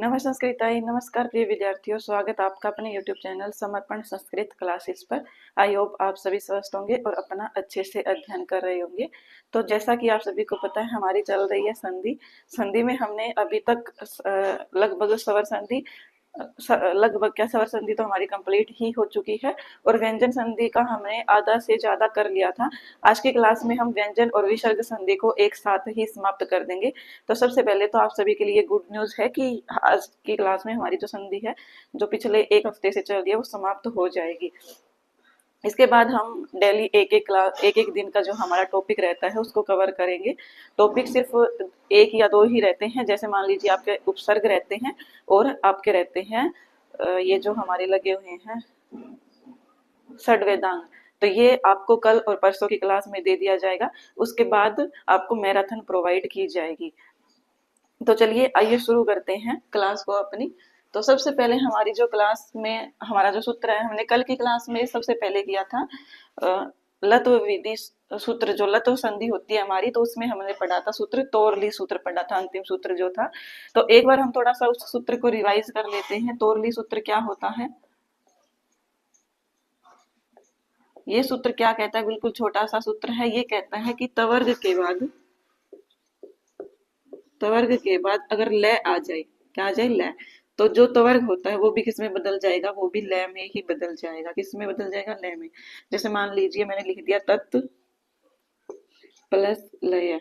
नमः संस्कृताय नमस्कार प्रिय विद्यार्थियों, स्वागत आपका अपने YouTube चैनल समर्पण संस्कृत क्लासेस पर। आई होप आप सभी स्वस्थ होंगे और अपना अच्छे से अध्ययन कर रहे होंगे। तो जैसा कि आप सभी को पता है, हमारी चल रही है संधि। संधि में हमने अभी तक लगभग स्वर संधि लगभग क्या स्वर संधि तो हमारी कंप्लीट ही हो चुकी है और व्यंजन संधि का हमने आधा से ज्यादा कर लिया था। आज की क्लास में हम व्यंजन और विसर्ग संधि को एक साथ ही समाप्त कर देंगे। तो सबसे पहले तो आप सभी के लिए गुड न्यूज है कि आज की क्लास में हमारी जो संधि है, जो पिछले एक हफ्ते से चल रही है, वो समाप्त हो जाएगी। इसके बाद हम डेली एक एक दिन का जो हमारा टॉपिक रहता है उसको कवर करेंगे। टॉपिक सिर्फ एक या दो ही रहते हैं। जैसे मान लीजिए आपके उपसर्ग रहते हैं और आपके रहते हैं ये जो हमारे लगे हुए हैं षड्वेदांग। तो ये आपको कल और परसों की क्लास में दे दिया जाएगा। उसके बाद आपको मैराथन प्रोवाइड की जाएगी। तो चलिए आइए शुरू करते हैं क्लास को अपनी। तो सबसे पहले हमारी जो क्लास में हमारा जो सूत्र है, हमने कल की क्लास में सबसे पहले किया था लत्व विधि सूत्र। जो लत्व संधि होती है हमारी, तो उसमें हमने पढ़ा था सूत्र तोरली सूत्र पढ़ा था, अंतिम सूत्र जो था। तो एक बार हम थोड़ा सा उस सूत्र को रिवाइज कर लेते हैं। तोरली सूत्र क्या होता है? ये सूत्र क्या कहता है? बिल्कुल छोटा सा सूत्र है। ये कहता है कि तवर्ग के बाद अगर लय आ जाए, क्या आ जाए? लय। तो जो तवर्ग होता है वो भी किस में बदल जाएगा? वो भी लय में ही बदल जाएगा। किस में बदल जाएगा? लय में। जैसे मान लीजिए मैंने लिख दिया तत् प्लस लय।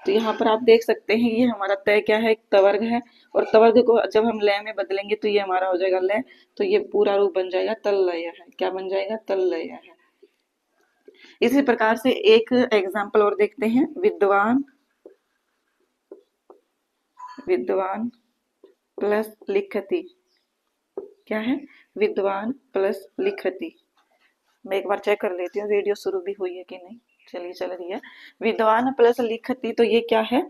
तो यहाँ पर आप देख सकते हैं ये हमारा तय क्या है? एक तवर्ग है। और तवर्ग को जब हम लय में बदलेंगे तो ये हमारा हो जाएगा लय। तो ये पूरा रूप बन जाएगा तल लय है। क्या बन जाएगा? तल लय है। इसी प्रकार से एक एग्जाम्पल और देखते हैं। विद्वान विद्वान प्लस लिखति। क्या है? विद्वान प्लस लिखति। मैं एक बार चेक कर लेती हूँ वीडियो शुरू भी हुई है कि नहीं। चलिए चल रही है। विद्वान प्लस लिखति, तो ये क्या है?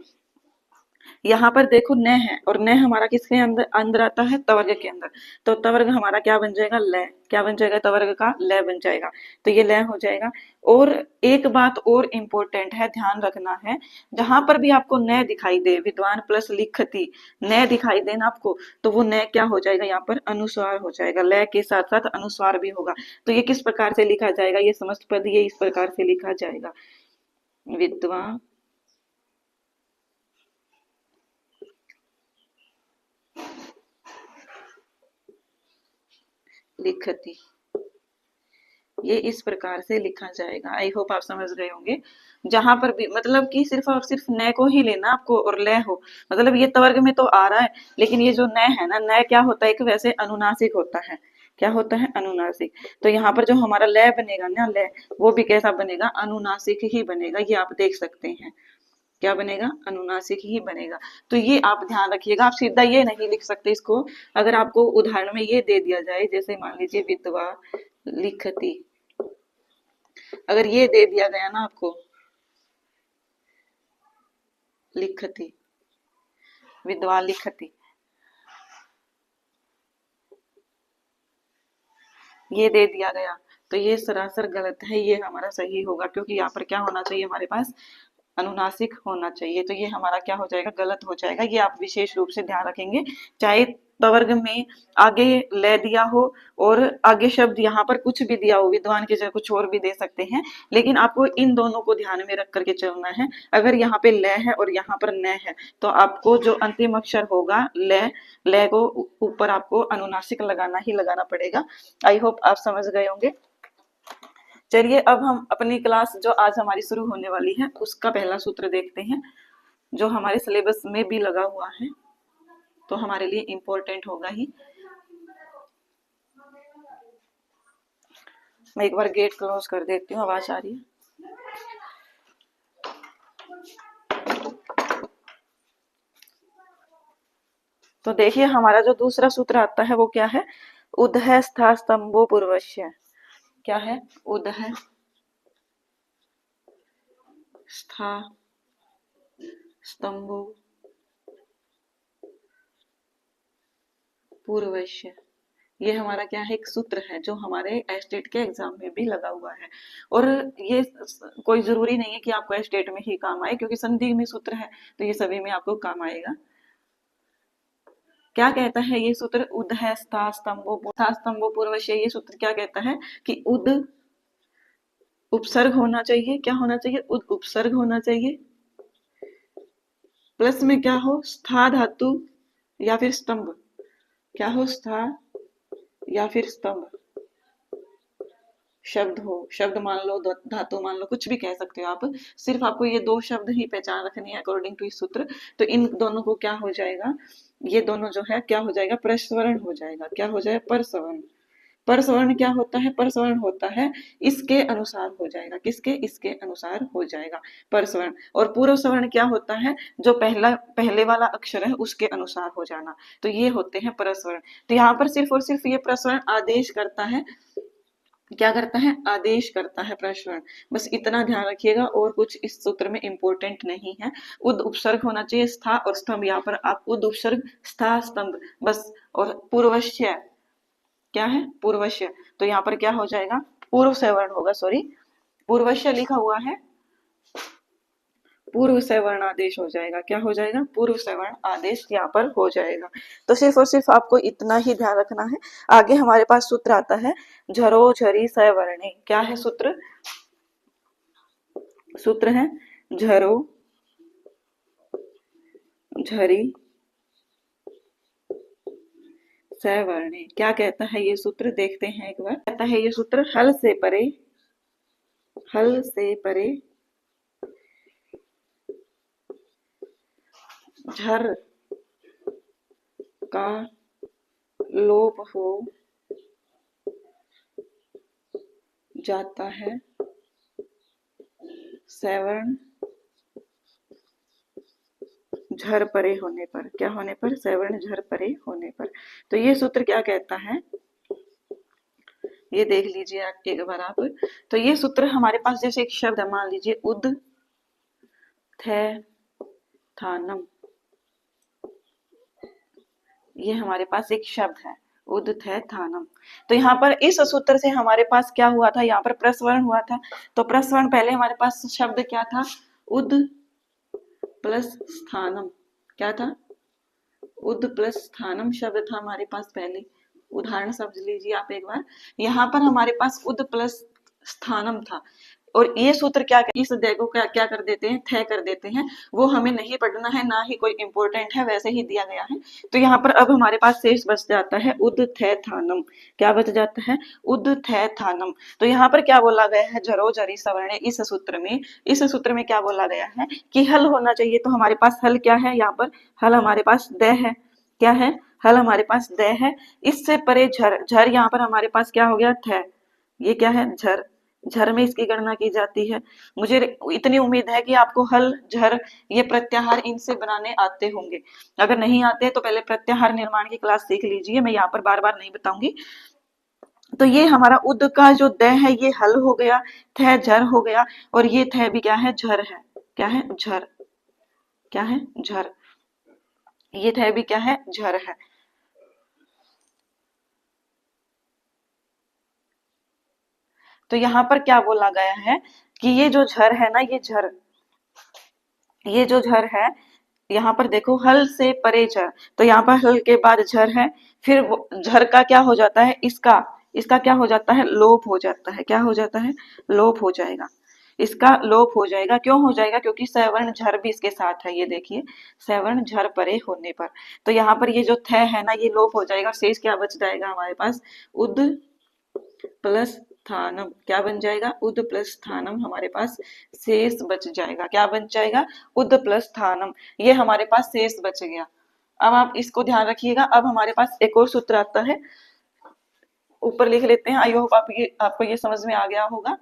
यहाँ पर देखो न है, और न हमारा किसके अंदर अंदर आता है? तवर्ग के अंदर। तो तवर्ग हमारा क्या बन जाएगा? लय। क्या बन जाएगा? तवर्ग का लय बन जाएगा। तो ये लय हो जाएगा। और एक बात और इम्पोर्टेंट है, ध्यान रखना है। जहां पर भी आपको न दिखाई दे, विद्वान प्लस लिखति न दिखाई दे ना आपको, तो वो न क्या हो जाएगा? यहाँ पर अनुस्वार हो जाएगा। लय के साथ साथ अनुस्वार भी होगा। तो ये किस प्रकार से लिखा जाएगा? ये समस्त पद ये इस प्रकार से लिखा जाएगा। विद्वान लिखति, ये इस प्रकार से लिखा जाएगा। आई होप आप समझ गए होंगे। जहां पर भी मतलब कि सिर्फ और सिर्फ न को ही लेना आपको और लय हो, मतलब ये तवर्ग में तो आ रहा है, लेकिन ये जो न है ना, न क्या होता है? एक वैसे अनुनासिक होता है। क्या होता है? अनुनासिक। तो यहाँ पर जो हमारा लय बनेगा ना, लय, वो भी कैसा बनेगा? अनुनासिक ही बनेगा। ये आप देख सकते हैं। क्या बनेगा? अनुनासिक ही बनेगा। तो ये आप ध्यान रखिएगा। आप सीधा ये नहीं लिख सकते इसको। अगर आपको उदाहरण में ये दे दिया जाए, जैसे मान लीजिए विधवा लिखती, अगर ये दे दिया गया ना आपको, लिखती, विधवा लिखती, ये दे दिया गया, तो ये सरासर गलत है। ये हमारा सही होगा, क्योंकि यहाँ पर क्या होना चाहिए? हमारे पास अनुनासिक होना चाहिए। तो ये हमारा क्या हो जाएगा? गलत हो जाएगा। ये आप विशेष रूप से ध्यान रखेंगे। चाहे तवर्ग में आगे ले दिया हो और आगे शब्द यहाँ पर कुछ भी दिया हो, विद्वान की जगह कुछ और भी दे सकते हैं, लेकिन आपको इन दोनों को ध्यान में रख करके चलना है। अगर यहाँ पे ल है और यहाँ पर न है, तो आपको जो अंतिम अक्षर होगा ल को ऊपर आपको अनुनासिक लगाना ही लगाना पड़ेगा। आई होप आप समझ गए होंगे। चलिए अब हम अपनी क्लास जो आज हमारी शुरू होने वाली है उसका पहला सूत्र देखते हैं, जो हमारे सिलेबस में भी लगा हुआ है, तो हमारे लिए इम्पोर्टेंट होगा ही। मैं एक बार गेट क्लोज कर देती हूँ, आवाज आ रही है। तो देखिए हमारा जो दूसरा सूत्र आता है वो क्या है? उदह स्था स्तंभो पूर्वस्य। क्या है? उदह स्था स्तंभो पूर्वस्य। ये हमारा क्या है? एक सूत्र है जो हमारे एस्टेट के एग्जाम में भी लगा हुआ है। और ये कोई जरूरी नहीं है कि आपको एस्टेट में ही काम आए, क्योंकि संधि में सूत्र है तो ये सभी में आपको काम आएगा। क्या कहता है ये सूत्र? उद है स्था स्तंभो पूर्वस्य। ये सूत्र क्या कहता है कि उद उपसर्ग होना चाहिए। क्या होना चाहिए? उद उपसर्ग होना चाहिए, प्लस में क्या हो? स्था धातु या फिर स्तंभ। क्या हो? स्था या फिर स्तंभ शब्द हो। शब्द मान लो, धातु मान लो, कुछ भी कह सकते हो आप। सिर्फ आपको ये दो शब्द ही पहचान रखनी है अकॉर्डिंग टू इस सूत्र। तो इन दोनों को क्या हो जाएगा? ये दोनों जो है क्या हो जाएगा? प्रस्वरण हो जाएगा। क्या हो जाएगा? परसवर्ण। परसवर्ण क्या होता है? परसवर्ण होता है इसके अनुसार हो जाएगा। किसके? इसके अनुसार हो जाएगा परसवर्ण। और पूर्व सवर्ण क्या होता है? जो पहले वाला अक्षर है उसके अनुसार हो जाना। तो ये होते हैं परसवर्ण। तो यहाँ पर सिर्फ और सिर्फ ये प्रसवर्ण आदेश करता है। क्या करता है? आदेश करता है प्रश्न। बस इतना ध्यान रखिएगा, और कुछ इस सूत्र में इंपॉर्टेंट नहीं है। उद उपसर्ग होना चाहिए, स्था और स्तंभ। यहाँ पर आप उद उपसर्ग स्था स्तंभ बस। और पूर्वश्य क्या है? पूर्वश्य। तो यहाँ पर क्या हो जाएगा? पूर्व से वर्ण होगा, सॉरी, पूर्वश्य लिखा हुआ है, पूर्व से वर्ण आदेश हो जाएगा। क्या हो जाएगा? पूर्व से वर्ण आदेश यहाँ पर हो जाएगा। तो सिर्फ और सिर्फ आपको इतना ही ध्यान रखना है। आगे हमारे पास सूत्र आता है झरो झरी सवर्णे। क्या है सूत्र? सूत्र है झरो झरी सवर्णे। क्या कहता है ये सूत्र? देखते हैं एक बार। कहता है ये सूत्र हल से परे, हल से परे झर का लोप हो जाता है सवर्ण झर परे होने पर। क्या होने पर? सवर्ण झर परे होने पर। तो ये सूत्र क्या कहता है ये देख लीजिए आप एक बार आप। तो ये सूत्र हमारे पास जैसे एक शब्द है, मान लीजिए उद थे थानम। ये हमारे पास एक शब्द है उद थे थानम। तो यहाँ पर इस सूत्र से हमारे पास क्या हुआ था? यहाँ पर प्रस्वरण हुआ था। तो प्रस्वरण पहले हमारे पास शब्द क्या था? उद प्लस स्थानम। क्या था? उद प्लस स्थानम शब्द था हमारे पास पहले। उदाहरण समझ लीजिए आप एक बार। यहाँ पर हमारे पास उद प्लस स्थानम था, और ये सूत्र क्या, इस अध्याय को क्या कर देते हैं? थे कर देते हैं। वो हमें नहीं पढ़ना है, ना ही कोई इंपॉर्टेंट है, वैसे ही दिया गया है। तो यहाँ पर अब हमारे पास शेष बच जाता है उद थे थानम। क्या बच जाता है? उद थे थानम। तो यहाँ पर क्या बोला गया है? झरो झरी सवर्णे। इस सूत्र में क्या बोला गया है कि हल होना चाहिए। तो हमारे पास हल क्या है? यहाँ पर हल हमारे पास द है। क्या है? हल हमारे पास द है। इससे परे झर, झर यहाँ पर हमारे पास क्या हो गया? थे। ये क्या है? झर। झर में इसकी गणना की जाती है। मुझे इतनी उम्मीद है कि आपको हल झर ये प्रत्याहार इनसे बनाने आते होंगे। अगर नहीं आते तो पहले प्रत्याहार निर्माण की क्लास सीख लीजिए, मैं यहाँ पर बार बार नहीं बताऊंगी। तो ये हमारा उद का जो द है ये हल हो गया, थ झर हो गया, और ये थ भी क्या है? झर है। क्या है? झर। क्या है? झर। ये थ भी क्या है? झर है। तो यहाँ पर क्या बोला गया है कि ये जो झर है ना, ये जो झर है, यहाँ पर देखो हल से परे झर। तो यहाँ पर हल के बाद झर है, फिर झर का क्या हो जाता है? इसका क्या हो जाता है? लोप हो जाता है। क्या हो जाता है? लोप हो जाएगा। इसका लोप हो जाएगा। क्यों हो जाएगा? क्योंकि सवर्ण झर भी इसके साथ है। ये देखिए, सवर्ण झर परे होने पर। तो यहाँ पर ये जो थ है ना, ये लोप हो जाएगा। शेष क्या बच जाएगा हमारे पास? उद प्लस स्थानम। क्या बन जाएगा? उद प्लस स्थानम हमारे पास शेष बच जाएगा। क्या बन जाएगा? उद प्लस स्थानम। ये हमारे पास शेष बच गया। अब आप इसको ध्यान रखिएगा। अब हमारे पास एक और सूत्र आता है, ऊपर लिख लेते हैं। आई होप आपको ये समझ में आ गया होगा।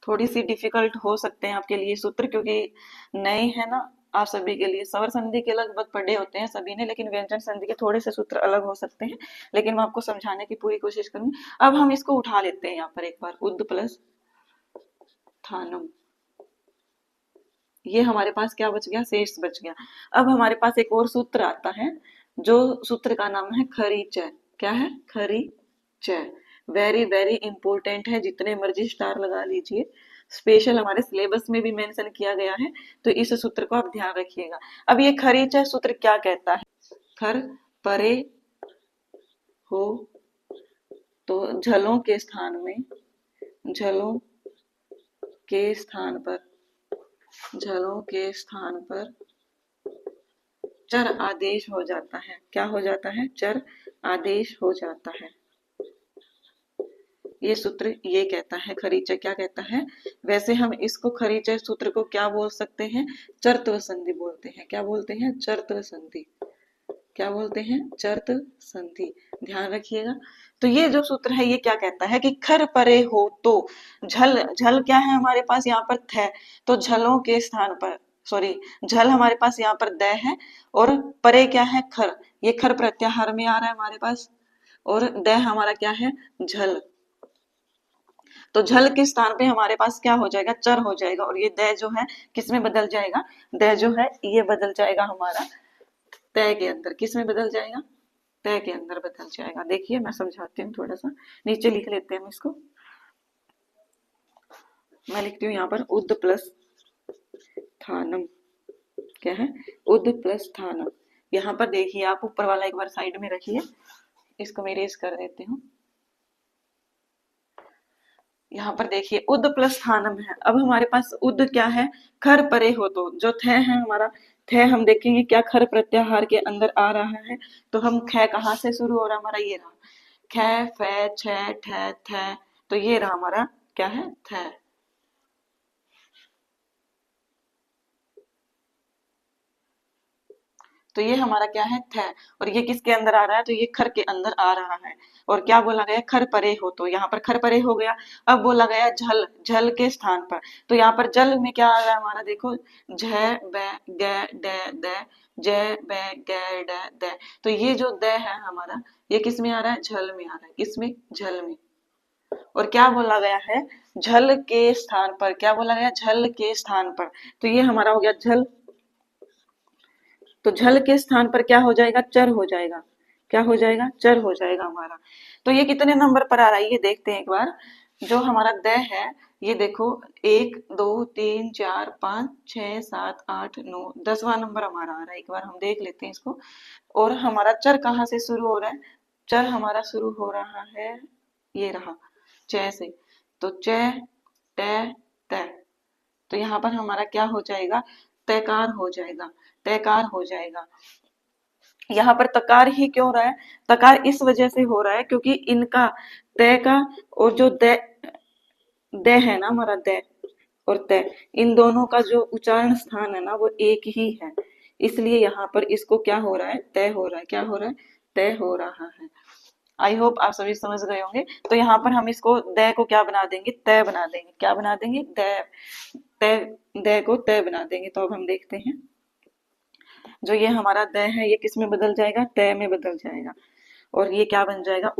थोड़ी सी डिफिकल्ट हो सकते हैं आपके लिए सूत्र, क्योंकि नए है ना आप सभी के लिए। स्वर संधि के लगभग पढ़े होते हैं सभी ने, लेकिन व्यंजन संधि के थोड़े से सूत्र अलग हो सकते हैं, लेकिन मैं आपको समझाने की पूरी कोशिश करूंगी। अब हम इसको उठा लेते हैं यहाँ पर एक बार। उद प्लस थानम, ये हमारे पास क्या बच गया? शेष बच गया। अब हमारे पास एक और सूत्र आता है, जो सूत्र का नाम है खरीचय। क्या है? खरीचय। वेरी वेरी इंपॉर्टेंट है, जितने मर्जी स्टार लगा लीजिए। स्पेशल हमारे सिलेबस में भी मेंशन किया गया है, तो इस सूत्र को आप ध्यान रखिएगा। अब ये खरीचय सूत्र क्या कहता है? खर परे हो तो झलों के स्थान में, झलों के स्थान पर, झलों के स्थान पर चर आदेश हो जाता है। क्या हो जाता है? चर आदेश हो जाता है। ये सूत्र ये कहता है, खरीचय क्या कहता है? वैसे हम इसको खरीचय सूत्र को क्या बोल सकते हैं? चरत्व संधि बोलते हैं। क्या बोलते हैं? चरत्व संधि। क्या बोलते हैं? चर्त संधि। ध्यान रखिएगा। तो ये जो सूत्र है ये क्या कहता है कि खर परे हो तो, झल, झल क्या है हमारे पास यहाँ पर? थ। तो झलों के स्थान पर, सॉरी, झल हमारे पास यहाँ पर द है, और परे क्या है? खर। ये खर प्रत्याहार में आ रहा है हमारे पास, और द हमारा क्या है? झल। तो झल के स्थान पे हमारे पास क्या हो जाएगा? चर हो जाएगा। और ये द जो है किस में बदल जाएगा? द जो है ये बदल जाएगा हमारा तय के अंदर। किस में बदल जाएगा? तय के अंदर बदल जाएगा। देखिए मैं समझाती हूँ, थोड़ा सा नीचे लिख लेते हैं हम इसको। मैं लिखती हूँ यहाँ पर उद प्लस थानम। क्या है? उद प्लस थानम। यहाँ पर देखिए, आप ऊपर वाला एक बार साइड में रखिए, इसको मैं इरेज कर देती हूँ। यहाँ पर देखिए उद प्लस थानम है। अब हमारे पास उद क्या है? खर परे हो तो, जो थ है हमारा, थ हम देखेंगे क्या खर प्रत्याहार के अंदर आ रहा है, तो हम ख कहाँ से शुरू हो रहा हमारा? ये रहा ख, फे, छ, ठ, थ। तो ये रहा हमारा क्या है? थ। तो ये हमारा क्या है? थ। और ये किसके अंदर आ रहा है? तो ये खर के अंदर आ रहा है। और क्या बोला गया? खर परे हो तो, यहाँ पर खर परे हो गया। अब बोला गया झल, झल के स्थान पर, तो यहाँ पर जल में क्या आ रहा है हमारा? देखो, झ ब ग ड द, ज ब ग ड द। तो ये जो द है हमारा, ये किस में आ रहा है? झल में आ रहा है। किसमें? झल में। और क्या बोला गया है? झल के स्थान पर। क्या बोला गया? झल के स्थान पर। तो ये हमारा हो गया झल। तो झल के स्थान पर क्या हो जाएगा? चर हो जाएगा। क्या हो जाएगा? चर हो जाएगा हमारा। तो ये कितने नंबर पर आ रहा है ये देखते हैं एक बार। जो हमारा द है, ये देखो, 1 2 3 4 5 6 7 8 9, 10वां नंबर हमारा आ रहा है। एक बार हम देख लेते हैं इसको। और हमारा चर कहाँ से शुरू हो रहा है? चर हमारा शुरू हो रहा है, ये रहा, च से। तो च, ट, त। तो यहाँ पर हमारा क्या हो जाएगा? तयकार हो जाएगा। तयकार हो जाएगा। यहाँ पर तकार ही क्यों हो रहा है? तकार इस वजह से हो रहा है क्योंकि इनका तय का, और जो द है ना हमारा, द और तय, इन दोनों का जो उच्चारण स्थान है ना वो एक ही है। इसलिए यहाँ पर इसको क्या हो रहा है? तय हो रहा है। क्या हो रहा है? तय हो रहा है। आई होप आप सभी समझ गए होंगे। तो यहाँ पर हम इसको द को क्या बना देंगे? तय बना देंगे। क्या बना देंगे? द। तय, द को तय बना देंगे। तो अब हम देखते हैं, जो ये हमारा द है ये किस में बदल जाएगा? तय में बदल जाएगा। और ये क्या बन जाएगा?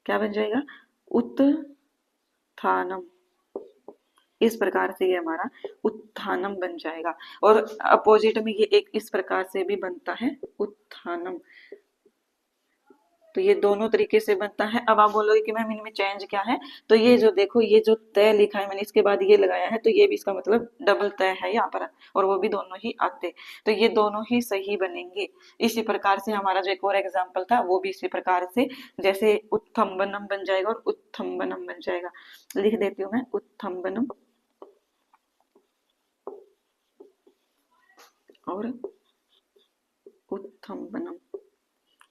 क्या बन जाएगा? उत्थानम। इस प्रकार से ये हमारा उत्थानम बन जाएगा। और अपोजिट में ये एक इस प्रकार से भी बनता है, उत्थानम। तो ये दोनों तरीके से बनता है। अब आप बोलोगे कि मैम इनमें चेंज क्या है? तो ये जो देखो, ये जो तय लिखा है मैंने, इसके बाद ये लगाया है, तो ये भी इसका मतलब डबल तय है यहाँ पर, और वो भी दोनों ही आते। तो ये दोनों ही सही बनेंगे। इसी प्रकार से हमारा जो एक और एग्जाम्पल था वो भी इसी प्रकार से, जैसे उत्थम्बनम बन जाएगा और उत्थम्बनम बन जाएगा। लिख देती हूँ मैं, उत्थम्बनम और उत्थम्बनम।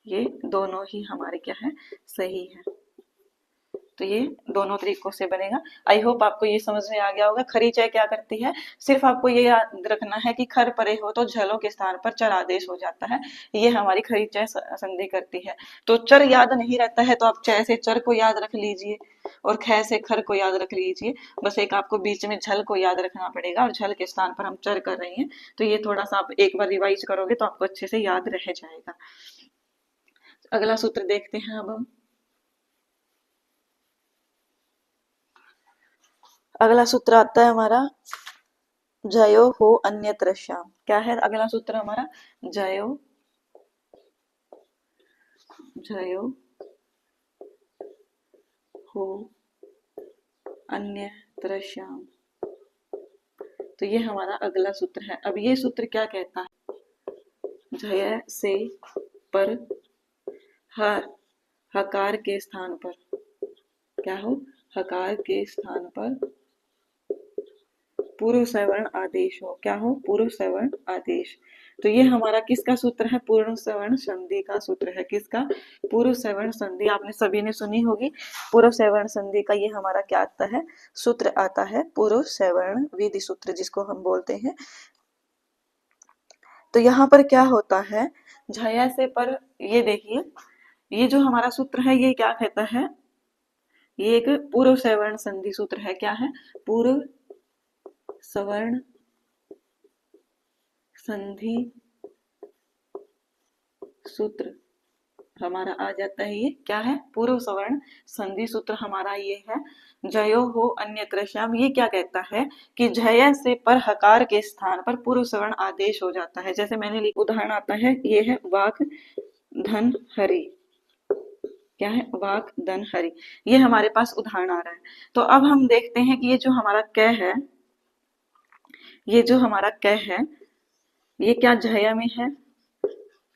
ये दोनों ही हमारे क्या है? सही है। तो ये दोनों तरीकों से बनेगा। आई होप आपको ये समझ में आ गया होगा। खरी चाय क्या करती है? सिर्फ आपको ये याद रखना है कि खर परे हो तो झलों के स्थान पर चर आदेश हो जाता है। ये हमारी खरी चाय संधि करती है। तो चर याद नहीं रहता है तो आप च से चर को याद रख लीजिए, और ख से खर को याद रख लीजिए। बस एक आपको बीच में झल को याद रखना पड़ेगा, और झल के स्थान पर हम चर कर रहे हैं। तो ये थोड़ा सा आप एक बार रिवाइज करोगे तो आपको अच्छे से याद रह जाएगा। अगला सूत्र देखते हैं अब हम। अगला सूत्र आता है हमारा, जयो हो अन्यत्र श्याम। क्या है अगला सूत्र हमारा? जयो, जयो हो अन्यत्रश्याम। तो ये हमारा अगला सूत्र है। अब ये सूत्र क्या कहता है, झय से पर हकार के स्थान पर क्या हो, हकार के स्थान पर पूर्व सवर्ण आदेश हो। क्या हो, पूर्व सवर्ण आदेश। तो ये हमारा किसका सूत्र है, पूर्व सवर्ण संधि का सूत्र है। किसका, पूर्व सवर्ण संधि। आपने सभी ने सुनी होगी पूर्व सवर्ण संधि का। ये हमारा क्या आता है, सूत्र आता है, पूर्व सवर्ण विधि सूत्र जिसको हम बोलते हैं। तो यहाँ पर क्या होता है, झया से पर, ये देखिए ये जो हमारा सूत्र है ये क्या कहता है, ये एक पूर्व सवर्ण संधि सूत्र है। क्या है, पूर्व सवर्ण संधि सूत्र हमारा आ जाता है। ये क्या है, पूर्व सवर्ण संधि सूत्र हमारा ये है। जयो हो अन्यत्र श्याम, ये क्या कहता है कि झय से पर हकार के स्थान पर पूर्व सवर्ण आदेश हो जाता है। जैसे मैंने लिखा, उदाहरण आता है, ये है वाक धन हरि। क्या है, वाक धन हरि। ये हमारे पास उदाहरण आ रहा है। तो अब हम देखते हैं कि ये जो हमारा क है, ये जो हमारा क है ये क्या झय में है।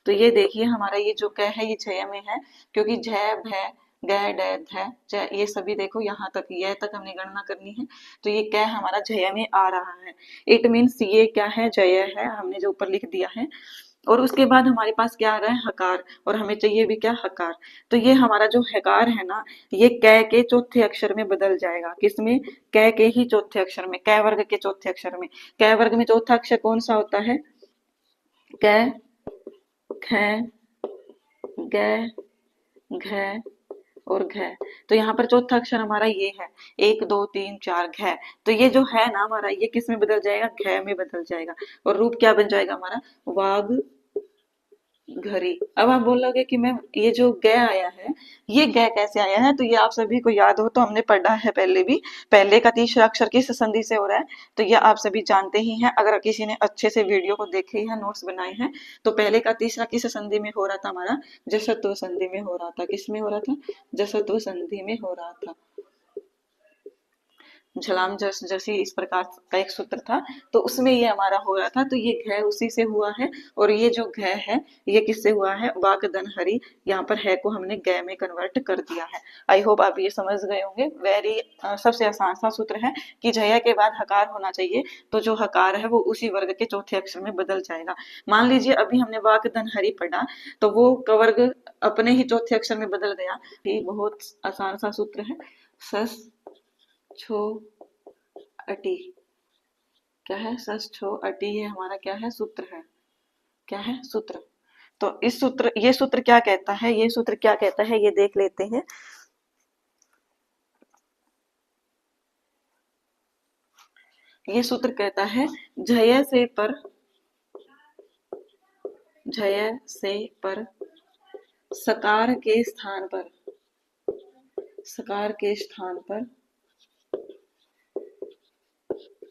तो ये देखिए हमारा ये जो क है ये झय में है, क्योंकि झय भय गय डय ध जय, ये सभी देखो यहाँ तक, यह तक हमने गणना करनी है। तो ये क हमारा झय में आ रहा है। इट मीन्स ये क्या है, जय है, हमने जो ऊपर लिख दिया है। और उसके बाद हमारे पास क्या आ रहा है, हकार, और हमें चाहिए भी क्या, हकार। तो ये हमारा जो हकार है ना, ये क के चौथे अक्षर में बदल जाएगा। किसमें, क के ही चौथे अक्षर में, क वर्ग के चौथे अक्षर में। क वर्ग में चौथा अक्षर कौन सा होता है, क ख ग घ और घ। तो यहाँ पर चौथा अक्षर हमारा ये है, 1 2 3 4 घ। तो ये जो है ना हमारा, ये किस में बदल जाएगा, घ में बदल जाएगा। और रूप क्या बन जाएगा हमारा, वाग घरी। अब आप बोलोगे कि मैम ये जो ग आया है, ये ग कैसे आया है। तो ये आप सभी को याद हो तो हमने पढ़ा है पहले भी। पहले का तीसरा अक्षर किस संधि से हो रहा है, तो ये आप सभी जानते ही हैं। अगर किसी ने अच्छे से वीडियो को देखे हैं, नोट्स बनाए हैं, तो पहले का तीसरा किस संधि में हो रहा था, हमारा जसत्व संधि में हो रहा था। किस में हो रहा था, जसत्व संधि में हो रहा था। झलाम जस जैसी इस प्रकार का एक सूत्र था, तो उसमें ये हमारा हो रहा था। तो ये घ उसी से हुआ है। और ये जो घ है ये किससे हुआ है, वाक धन हरि। यहाँ पर है को हमने ग में कन्वर्ट कर दिया है। आई होप आप ये समझ गए होंगे। वेरी सबसे आसान सा सूत्र है कि झया के बाद हकार होना चाहिए, तो जो हकार है वो उसी वर्ग के चौथे अक्षर में बदल जाएगा। मान लीजिए अभी हमने वाक धन हरि पढ़ा, तो वो कवर्ग अपने ही चौथे अक्षर में बदल गया। ये बहुत आसान सा सूत्र है। सस छो अटी, क्या है, सस छो अटी, ये हमारा क्या है, सूत्र है। क्या है, सूत्र। तो इस सूत्र, ये सूत्र क्या कहता है, ये सूत्र क्या कहता है, ये देख लेते हैं। ये सूत्र कहता है, झय से पर, झय से पर सकार के स्थान पर, सकार के स्थान पर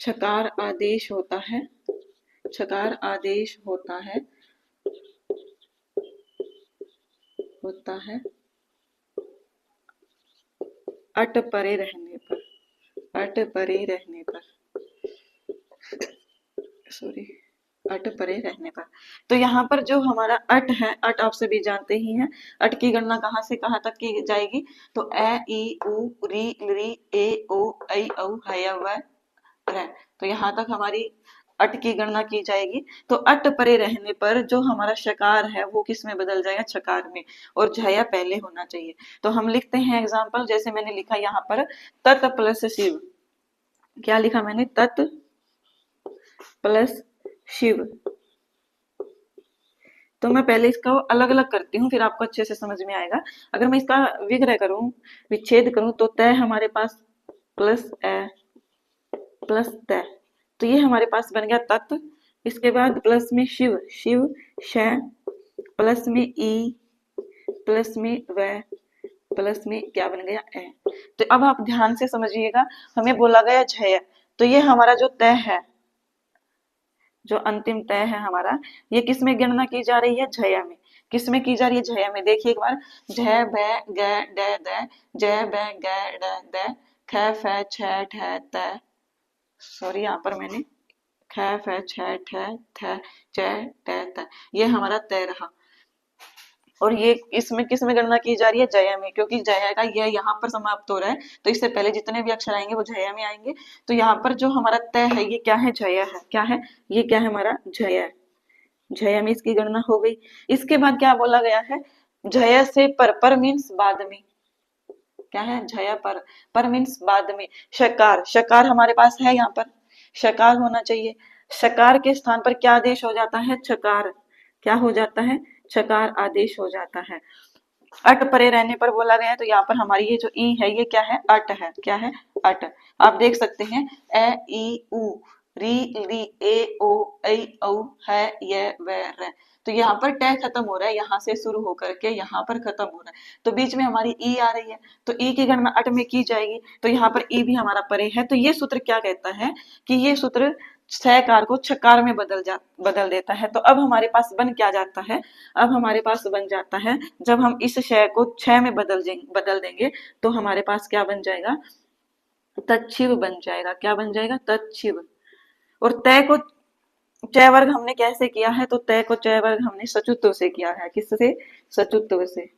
छकार आदेश होता है, छकार आदेश होता है, होता है अट परे रहने पर, अट परे रहने पर, सॉरी, अट परे रहने पर। तो यहाँ पर जो हमारा अट है, अट आप सभी जानते ही हैं। अट की गणना कहाँ से कहाँ तक की जाएगी, तो ए ई उ री री ए ओ ऐ औ है व र। तो यहाँ तक हमारी अट की गणना की जाएगी। तो अट परे रहने पर जो हमारा शकार है वो किस में बदल जाएगा, छकार में। और झया पहले होना चाहिए। तो हम लिखते हैं एग्जाम्पल, जैसे मैंने लिखा यहाँ पर, तत् प्लस शिव। क्या लिखा मैंने, तत् प्लस शिव। तो मैं पहले इसका अलग अलग करती हूँ, फिर आपको अच्छे से समझ में आएगा। अगर मैं इसका विग्रह करूं, विच्छेद करूं, तो तय हमारे पास प्लस ए प्लस तय। तो ये हमारे पास बन गया तत्व। इसके बाद प्लस में शिव, शिव श, प्लस में ई, प्लस में व, प्लस में क्या बन गया ए। तो अब आप ध्यान से समझिएगा, हमें बोला गया झय। तो ये हमारा जो तय है, जो अंतिम तय है हमारा, ये किस में गणना की जा रही है, झया में। किस में की जा रही है, झया में। देखिए एक बार, झ ब ग ड द, जय ब ग ड द ख फै छ ठ त, सॉरी यहाँ पर मैंने ख फै छ ठ थ च ट त, ये हमारा तय रहा। और ये इसमें किस में गणना की जा रही है? जय में, क्योंकि जय का यह यहाँ पर समाप्त हो रहा है तो इससे पहले जितने भी अक्षर आएंगे वो जय में आएंगे। तो यहाँ पर जो हमारा तय है ये क्या है? जय है। क्या है ये? क्या है हमारा? जय है। जय में इसकी गणना हो गई। इसके बाद क्या बोला गया है? जय से पर मीन्स बाद में। क्या है? जय पर मीन्स बाद में। शकार, शकार हमारे पास है यहाँ पर, शकार होना चाहिए। शकार के स्थान पर क्या आदेश हो जाता है? छकार। क्या हो जाता है? छकार आदेश हो जाता है। अट परे रहने पर बोला गया है, तो यहाँ पर हमारी ये जो ई है ये क्या है? अट है। क्या है? अट। आप देख सकते हैं ए ई उ री री ए ओ ऐ औ है ये वे रे, तो यहाँ पर ट खत्म हो रहा है, यहाँ से शुरू होकर के यहाँ पर खत्म हो रहा है, तो बीच में हमारी ई आ रही है, तो ई की गणना अट में की जाएगी, तो यहाँ पर ई भी हमारा परे है। तो ये सूत्र क्या कहता है कि ये सूत्र छकार को छकार में बदल देता है। तो अब हमारे पास बन क्या जाता है? अब हमारे पास बन जाता है, जब हम इस शय को छ में बदल देंगे तो हमारे पास क्या बन जाएगा? तच्छिव बन जाएगा। क्या बन जाएगा? तच्छिव। और तय को चय वर्ग हमने कैसे किया है? तो तय को चय वर्ग हमने सचुत्व से किया है। किससे? सचुत्व से।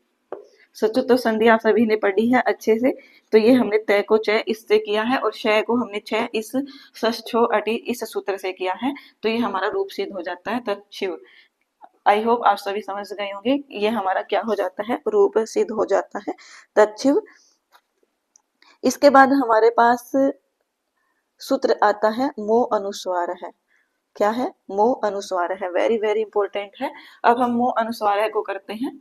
सचुत्व संधि आप सभी ने पढ़ी है अच्छे से। तो ये हमने तय को चय इससे किया है और शय को हमने छह इस सष्ठो अटि इस सूत्र से किया है। तो ये हमारा रूप सिद्ध हो जाता है तच्छिव। आई होप आप सभी समझ गए होंगे। ये हमारा क्या हो जाता है? रूप सिद्ध हो जाता है तच्छिव। इसके बाद हमारे पास सूत्र आता है मो अनुस्वार है। क्या है? मो अनुस्वार है। वेरी वेरी इंपॉर्टेंट है। अब हम मो अनुस्वार को करते हैं।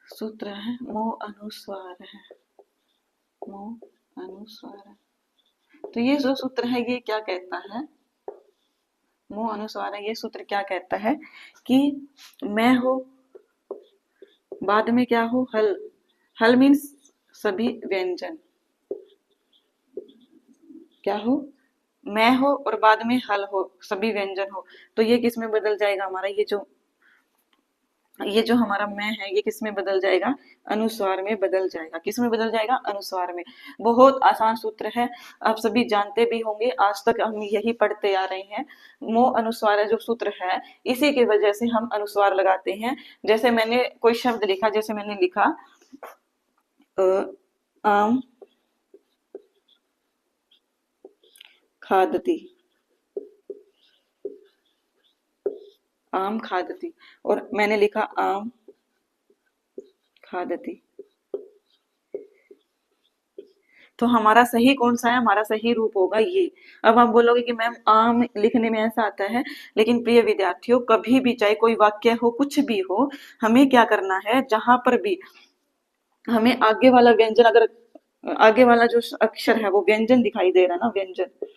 सूत्र है मो अनुस्वार है। मो अनुस्वार, तो ये जो सूत्र है ये क्या कहता है? मो अनुस्वार है, ये सूत्र क्या कहता है कि मैं हो, बाद में क्या हो? हल। हल मीन्स सभी व्यंजन। क्या हो? मैं हो और बाद में हल हो, सभी व्यंजन हो, तो ये किस में बदल जाएगा हमारा? ये जो हमारा मैं है ये किस में बदल जाएगा? अनुस्वार में बदल जाएगा। किस में बदल जाएगा? अनुस्वार में। बहुत आसान सूत्र है, आप सभी जानते भी होंगे, आज तक हम यही पढ़ते आ रहे हैं। मो अनुस्वार जो सूत्र है इसी की वजह से हम अनुस्वार लगाते हैं। जैसे मैंने कोई शब्द लिखा, जैसे मैंने लिखा आम खादती, आम खादती, और मैंने लिखा आम खादती, तो हमारा सही कौन सा है? हमारा सही रूप होगा ये। अब आप बोलोगे कि मैम आम लिखने में ऐसा आता है, लेकिन प्रिय विद्यार्थियों कभी भी चाहे कोई वाक्य हो कुछ भी हो, हमें क्या करना है? जहां पर भी हमें आगे वाला व्यंजन, अगर आगे वाला जो अक्षर है वो व्यंजन दिखाई दे रहा है ना, व्यंजन,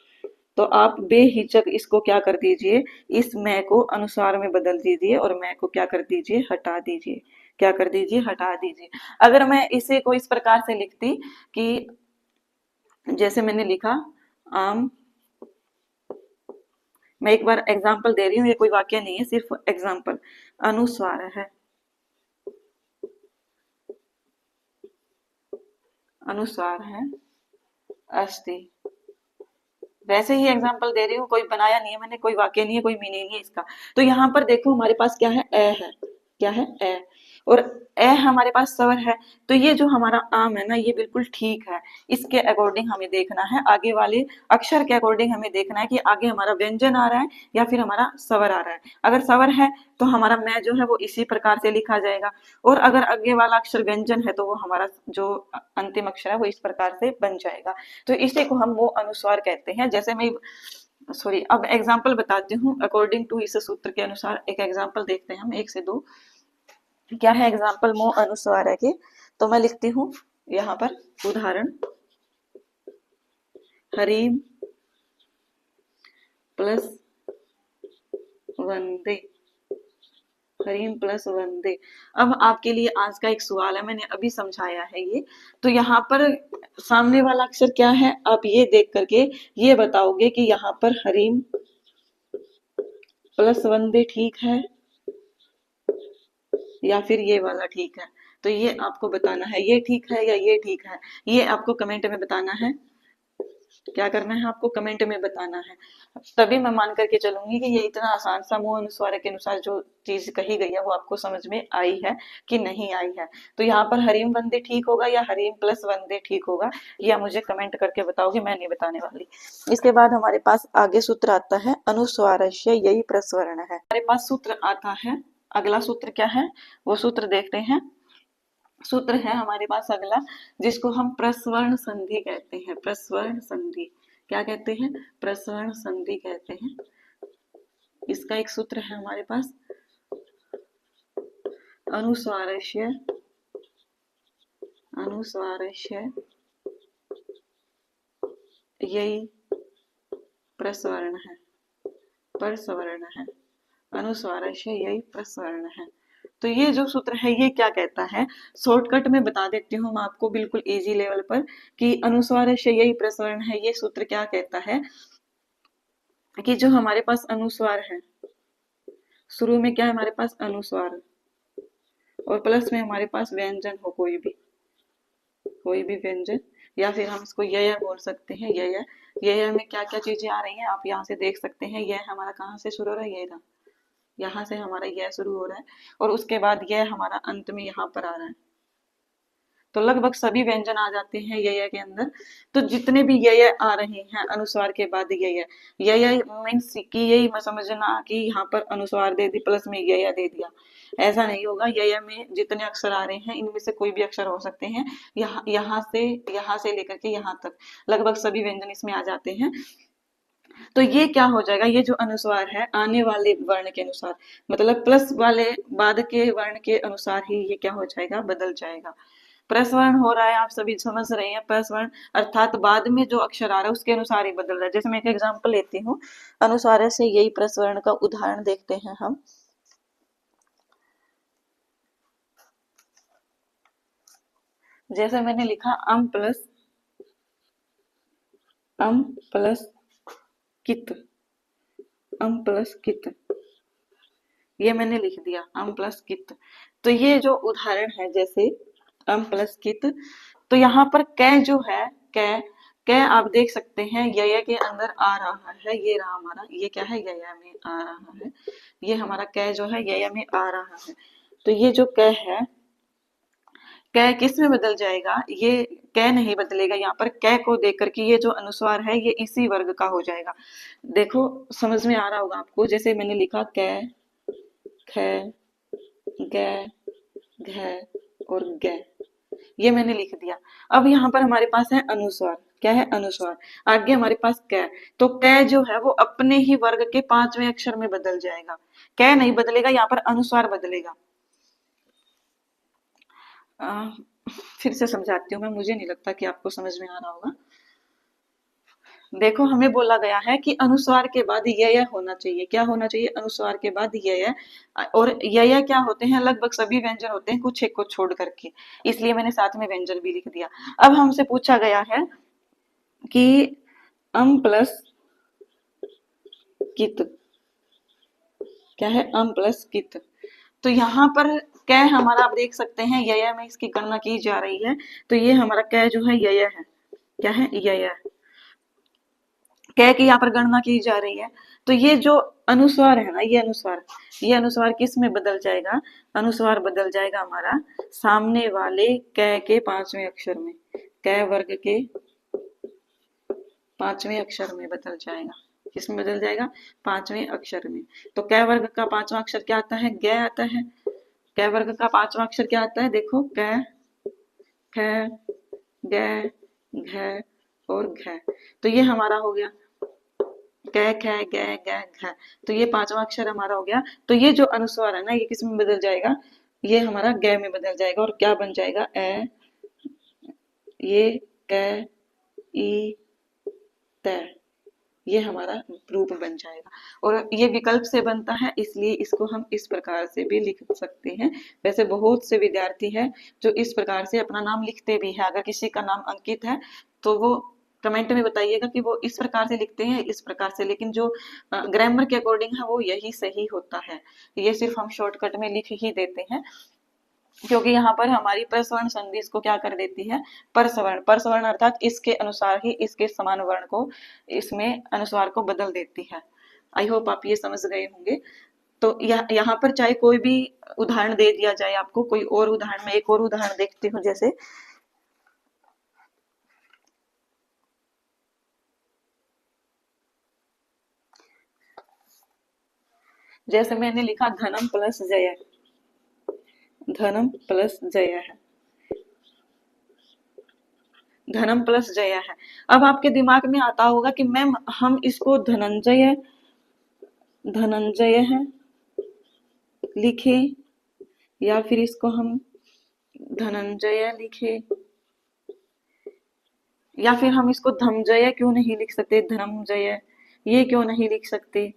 तो आप बेहिचक इसको क्या कर दीजिए? इस मैं को अनुस्वार में बदल दीजिए और मैं को क्या कर दीजिए? हटा दीजिए। क्या कर दीजिए? हटा दीजिए। अगर मैं इसे को इस प्रकार से लिखती कि जैसे मैंने लिखा आम, मैं एक बार एग्जाम्पल दे रही हूँ, ये कोई वाक्य नहीं है, सिर्फ एग्जाम्पल। अनुस्वार है, अनुस्वार है अस्ति, वैसे ही एग्जाम्पल दे रही हूँ, कोई बनाया नहीं है मैंने, कोई वाक्य नहीं है, कोई मीनिंग नहीं है इसका। तो यहाँ पर देखो हमारे पास क्या है? ए है। क्या है? ए। और ए हमारे पास स्वर है, तो ये जो हमारा आम है ना ये बिल्कुल ठीक है। इसके अकॉर्डिंग हमें देखना है, आगे वाले अक्षर के अकॉर्डिंग हमें देखना है कि आगे हमारा व्यंजन आ रहा है या फिर हमारा स्वर आ रहा है। अगर स्वर है तो हमारा मैं जो है वो इसी प्रकार से लिखा जाएगा, और अगर आगे वाला अक्षर व्यंजन है तो वो हमारा जो अंतिम अक्षर है वो इस प्रकार से बन जाएगा। तो इसी को हम वो अनुस्वार कहते हैं। जैसे मैं सॉरी, अब एग्जाम्पल बताती हूँ अकॉर्डिंग टू इस सूत्र के अनुसार। एक एग्जाम्पल देखते हैं हम, 1 से 2। क्या है एग्जाम्पल मो अनुस्वार है के? तो मैं लिखती हूँ यहाँ पर उदाहरण, हरीम प्लस वंदे, हरीम प्लस वंदे। अब आपके लिए आज का एक सवाल है, मैंने अभी समझाया है ये, तो यहाँ पर सामने वाला अक्षर क्या है? आप ये देख करके ये बताओगे कि यहाँ पर हरीम प्लस वंदे ठीक है या फिर ये वाला ठीक है। तो ये आपको बताना है, ये ठीक है या ये ठीक है, ये आपको कमेंट में बताना है। क्या करना है आपको, कमेंट में बताना है। तभी मैं मान करके चलूंगी कि ये इतना आसान समूह अनुस्वार के अनुसार जो चीज कही गई है वो आपको समझ में आई है कि नहीं आई है। तो यहाँ पर हरीम वंदे ठीक होगा या हरीम प्लस वंदे ठीक होगा, या मुझे कमेंट करके बताओगे, मैं नहीं बताने वाली। इसके बाद हमारे पास आगे सूत्र आता है अनुस्वारस्य यही प्रस्वरण है। हमारे पास सूत्र आता है, अगला सूत्र क्या है वो सूत्र देखते हैं। सूत्र है हमारे पास अगला, जिसको हम प्रस्वर्ण संधि कहते हैं। प्रस्वर्ण संधि क्या कहते हैं, प्रस्वर्ण संधि कहते हैं। इसका एक सूत्र है हमारे पास, अनुस्वारस्य यही प्रस्वर्ण है, प्रस्वर्ण है, अनुस्वारस्य यही प्रस्वर्ण है। तो ये जो सूत्र है ये क्या कहता है, शॉर्टकट में बता देती हूँ मैं आपको बिल्कुल इजी लेवल पर, कि अनुस्वारस्य यही प्रस्वर्ण है। ये सूत्र क्या कहता है कि जो हमारे पास अनुस्वार है, शुरू में क्या है हमारे पास अनुस्वार, और प्लस में हमारे पास व्यंजन हो, कोई भी व्यंजन, या फिर हम इसको यय बोल सकते हैं। यय में क्या क्या चीजें आ रही हैं आप यहाँ से देख सकते हैं। यह हमारा कहाँ से शुरू हो रहा है, ये रहा, यहाँ से हमारा यह शुरू हो रहा है, और उसके बाद यह हमारा अंत में यहाँ पर आ रहा है। तो लगभग सभी व्यंजन आ जाते हैं यय के अंदर। तो जितने भी यय आ रहे हैं अनुस्वार के बाद यय मीन्स कि यही मैं समझना कि यहाँ पर अनुस्वार दे दी प्लस में यय दे दिया, ऐसा नहीं होगा। यय में जितने अक्षर आ रहे हैं इनमें से कोई भी अक्षर हो सकते हैं, यहाँ से लेकर के यहाँ तक लगभग सभी व्यंजन इसमें आ जाते हैं। तो ये क्या हो जाएगा, ये जो अनुस्वार है आने वाले वर्ण के अनुसार, मतलब प्लस वाले बाद के वर्ण के अनुसार ही ये क्या हो जाएगा, बदल जाएगा। प्रस्वरण हो रहा है, आप सभी समझ रहे हैं। प्रस्वरण अर्थात बाद में जो अक्षर आ रहा है उसके अनुसार ही बदल रहा है। जैसे मैं एक एग्जांपल लेती हूँ, अनुस्वार से यही प्रस्वरण का उदाहरण देखते हैं हम। जैसे मैंने लिखा अम प्लस कित, अम प्लस कित, ये मैंने लिख दिया अम प्लस कित। तो ये जो उदाहरण है जैसे अम प्लस कित, तो यहाँ पर कै जो है, कै आप देख सकते हैं यय के अंदर आ रहा है। ये रहा हमारा, ये क्या है, यय में आ रहा है। ये हमारा कै जो है यय में आ रहा है। तो ये जो कै है, कै किस में बदल जाएगा, ये कै नहीं बदलेगा। यहाँ पर कै को देख करके ये जो अनुस्वार है ये इसी वर्ग का हो जाएगा। देखो समझ में आ रहा होगा आपको। जैसे मैंने लिखा कै, ख, गै, घै और गै, ये मैंने लिख दिया। अब यहाँ पर हमारे पास है अनुस्वार, क्या है, अनुस्वार। आगे हमारे पास कै, तो कै जो है वो अपने ही वर्ग के 5वें अक्षर में बदल जाएगा। कै नहीं बदलेगा, यहाँ पर अनुस्वार बदलेगा। फिर से समझाती हूँ मैं, मुझे नहीं लगता कि आपको समझ में आ रहा होगा। देखो हमें बोला गया है कि अनुस्वार के बाद यय होना चाहिए। क्या होना चाहिए, अनुस्वार के बाद यय। और यय क्या होते हैं, लगभग सभी व्यंजन होते हैं कुछ एक को छोड़ करके, इसलिए मैंने साथ में व्यंजन भी लिख दिया। अब हमसे पूछा गया है कि अम प्लस कित, क्या है, अम प्लस कित। तो यहाँ पर कै हमारा आप देख सकते हैं यय में इसकी गणना की जा रही है। तो ये हमारा कै जो है यय है, क्या है, यय। कै की यहाँ पर गणना की जा रही है। तो ये जो अनुस्वार है ना, ये अनुस्वार किस में बदल जाएगा, अनुस्वार बदल जाएगा हमारा सामने वाले कै के 5वें अक्षर में, कै वर्ग के 5वें अक्षर में बदल जाएगा। किसमें बदल जाएगा, 5वें अक्षर में। तो कै वर्ग का 5वां अक्षर क्या आता है, गै आता है। कै वर्ग का 5वां अक्षर क्या आता है, देखो कै, ख, गै, घै और घै। तो ये हमारा हो गया कै, ख, गै, गै, घै। तो ये 5वां अक्षर हमारा हो गया। तो ये जो अनुस्वार है ना ये किस में बदल जाएगा, ये हमारा गै में बदल जाएगा। और क्या बन जाएगा, ए, ये कै, ई, तै, ये हमारा रूप बन जाएगा। और ये विकल्प से बनता है, इसलिए इसको हम इस प्रकार से भी लिख सकते हैं। वैसे बहुत से विद्यार्थी हैं जो इस प्रकार से अपना नाम लिखते भी हैं। अगर किसी का नाम अंकित है तो वो कमेंट में बताइएगा कि वो इस प्रकार से लिखते हैं इस प्रकार से, लेकिन जो ग्रामर के अकॉर्डिंग है वो यही सही होता है। ये सिर्फ हम शॉर्टकट में लिख ही देते हैं, क्योंकि यहाँ पर हमारी प्रसवर्ण संधि इसको क्या कर देती है, परसवर्ण, परसवर्ण अर्थात इसके अनुसार ही इसके समान वर्ण को इसमें अनुस्वार को बदल देती है। आई होप आप ये समझ गए होंगे। तो यहाँ पर चाहे कोई भी उदाहरण दे दिया जाए आपको, कोई और उदाहरण, मैं एक और उदाहरण देखती हूँ। जैसे मैंने लिखा धनम प्लस जय, धनम प्लस जय है, धनम प्लस जय है। अब आपके दिमाग में आता होगा कि मैम हम इसको धनंजय, धनंजय है लिखे, या फिर इसको हम धनंजय लिखे, या फिर हम इसको धमजय क्यों नहीं लिख सकते, धनंजय ये क्यों नहीं लिख सकते।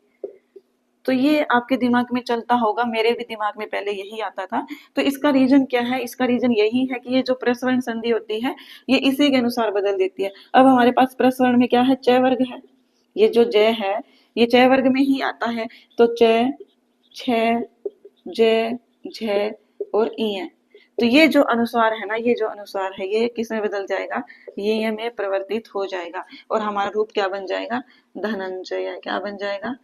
तो ये आपके दिमाग में चलता होगा, मेरे भी दिमाग में पहले यही आता था। तो इसका रीजन क्या है, इसका रीजन यही है कि ये जो प्रसवर्ण संधि होती है ये इसी के अनुसार बदल देती है। अब हमारे पास प्रसवर्ण में क्या है, च वर्ग है, ये जो जय है ये च वर्ग में ही आता है। तो च, छ, ज, झ और ई है। तो ये जो अनुस्वार है ना, ये जो अनुस्वार है ये किस में बदल जाएगा, ये में परिवर्तित हो जाएगा और हमारा रूप क्या बन जाएगा, धनंजय। क्या बन जाएगा,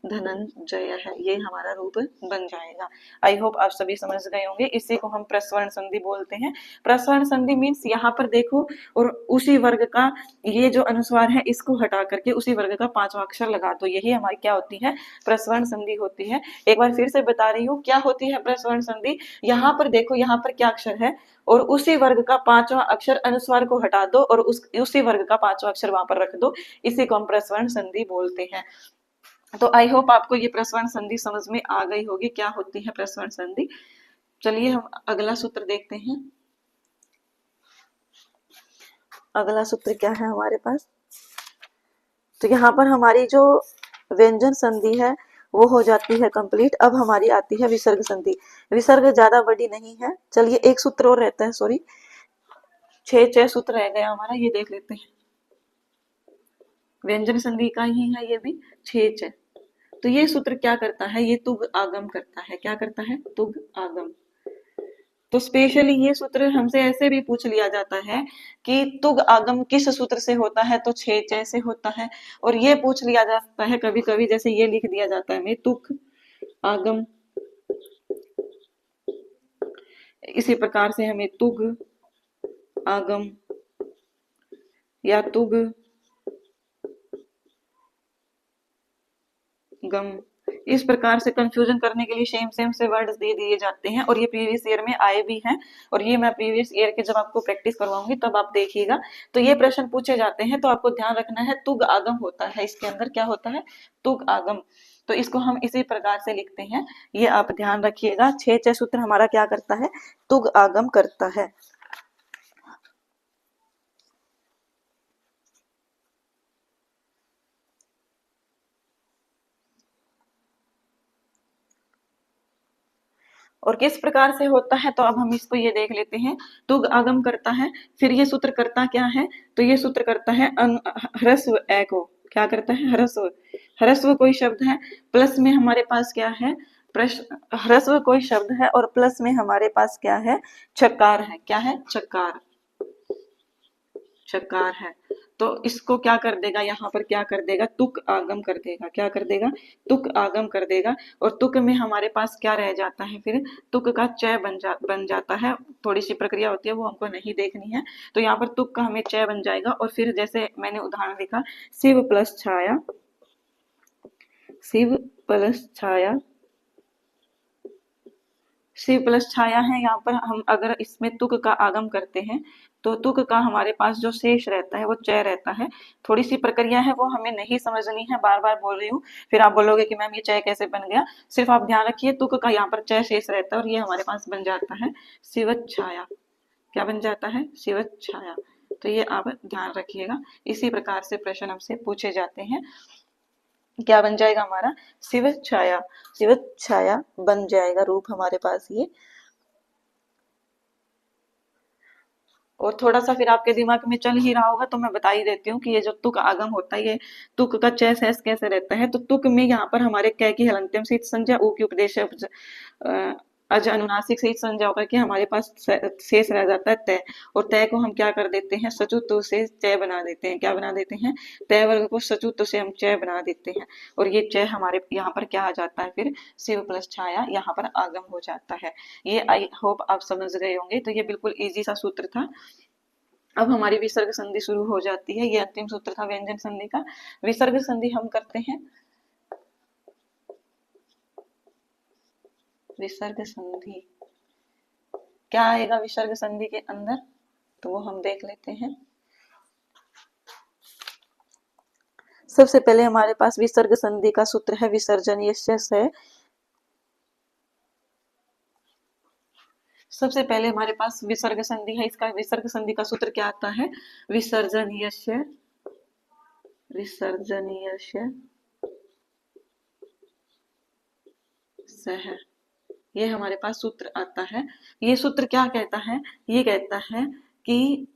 धनंजय है, ये हमारा रूप बन जाएगा। आई होप आप सभी समझ गए होंगे। इसी को हम प्रसवर्ण संधि बोलते हैं। प्रसवर्ण संधि मीन्स यहाँ पर देखो और उसी वर्ग का ये जो अनुस्वार है इसको हटा करके उसी वर्ग का पांचवा अक्षर लगा दो, यही हमारी क्या होती है, प्रसवर्ण संधि होती है। एक बार फिर से बता रही हूँ क्या होती है प्रसवर्ण संधि। यहाँ पर देखो, यहाँ पर क्या अक्षर है और उसी वर्ग का पांचवा अक्षर अनुस्वार को हटा दो और उसी वर्ग का पांचवा अक्षर वहां पर रख दो, इसी को हम प्रसवर्ण संधि बोलते हैं। तो आई होप आपको ये प्रसवर्ण संधि समझ में आ गई होगी, क्या होती है प्रसवर्ण संधि। चलिए हम अगला सूत्र देखते हैं। अगला सूत्र क्या है हमारे पास, तो यहाँ पर हमारी जो व्यंजन संधि है वो हो जाती है कंप्लीट। अब हमारी आती है विसर्ग संधि। विसर्ग ज्यादा बड़ी नहीं है। चलिए एक सूत्र और रहता है, सॉरी 6 सूत्र रह गया हमारा, ये देख लेते हैं। व्यंजन संधि का ही है ये भी, 6। तो ये सूत्र क्या करता है, ये तुग आगम करता है। क्या करता है, तुग आगम। तो स्पेशली ये सूत्र हमसे ऐसे भी पूछ लिया जाता है कि तुग आगम किस सूत्र से होता है, तो 6 से होता है। और ये पूछ लिया जाता है कभी कभी, जैसे ये लिख दिया जाता है हमें तुग आगम, इसी प्रकार से हमें तुग आगम या तुग गम, इस प्रकार से कंफ्यूजन करने के लिए सेम से वर्ड्स दे दिए जाते हैं। और ये प्रीवियस ईयर में आए भी हैं, और ये मैं प्रीवियस ईयर के जब आपको प्रैक्टिस करवाऊंगी तब आप देखिएगा। तो ये प्रश्न पूछे जाते हैं, तो आपको ध्यान रखना है तुग आगम होता है, इसके अंदर क्या होता है, तुग आगम। तो इसको हम इसी प्रकार से लिखते हैं, ये आप ध्यान रखिएगा। 6 सूत्र हमारा क्या करता है, तुग आगम करता है। और किस प्रकार से होता है, तो अब हम इसको ये देख लेते हैं। तुग आगम करता है, फिर ये सूत्र करता क्या है, तो ये सूत्र करता है ह्रस्व ए को। क्या करता है, ह्रस्व, ह्रस्व कोई शब्द है, प्लस में हमारे पास क्या है, ह्रस्व कोई शब्द है और प्लस में हमारे पास क्या है, चकार है। क्या है, चकार, चकार है। तो इसको क्या कर देगा, यहाँ पर क्या कर देगा, तुक आगम कर देगा। क्या कर देगा, तुक आगम कर देगा। और तुक में हमारे पास क्या रह जाता है, फिर तुक का चय बन जाता है। थोड़ी सी प्रक्रिया होती है, वो हमको नहीं देखनी है। तो यहाँ पर तुक का हमें चय बन जाएगा। और फिर जैसे मैंने उदाहरण लिखा, शिव प्लस छाया, शिव प्लस छाया, शिव प्लस छाया है। यहाँ पर हम अगर इसमें तुक का आगम करते हैं तो तुक का हमारे पास जो शेष रहता है वो चय रहता है। थोड़ी सी प्रक्रिया है, वो हमें नहीं समझनी है, बार बार बोल रही हूँ। फिर आप बोलोगे कि मैम ये चय कैसे बन गया। सिर्फ आप ध्यान रखिए, तुक का यहाँ पर चय शेष रहता है और ये हमारे पास बन जाता है शिवत छाया। क्या बन जाता है, शिवत छाया। तो ये आप ध्यान रखिएगा। इसी प्रकार से प्रश्न हमसे पूछे जाते हैं। क्या बन जाएगा हमारा, शिव छाया, शिव छाया बन जाएगा रूप हमारे पास ये। और थोड़ा सा फिर आपके दिमाग में चल ही रहा होगा तो मैं बता ही देती हूँ कि ये जो तुक आगम होता है, ये तुक का चय शेष कैसे रहता है। तो तुक में यहाँ पर हमारे कै की हलंत्यम से संज्ञा, ऊ की उपदेश अज अनुनासिक से संज्ञा होकर के हमारे पास शेष रह जाता है तय। और तय को हम क्या कर देते हैं, सचुत्व से चय बना देते हैं। क्या बना देते हैं, तय वर्ग को सचुत्व से हम चय बना देते हैं। और ये चय हमारे यहाँ पर क्या आ जाता है, फिर शिव प्लस छाया यहाँ पर आगम हो जाता है। ये आई होप आप समझ गए होंगे। तो ये बिल्कुल इजी सा सूत्र था। अब हमारी विसर्ग संधि शुरू हो जाती है। ये अंतिम सूत्र था व्यंजन संधि का। विसर्ग संधि हम करते हैं। विसर्ग संधि क्या आएगा विसर्ग संधि के अंदर, तो वो हम देख लेते हैं। सबसे पहले हमारे पास विसर्ग संधि का सूत्र है विसर्जन यस्य से। सबसे पहले हमारे पास विसर्ग संधि है। इसका विसर्ग संधि का सूत्र क्या आता है, विसर्जनीयस्य, विसर्जनीयस्य सह, ये हमारे पास सूत्र आता है। ये सूत्र क्या कहता है, ये कहता है कि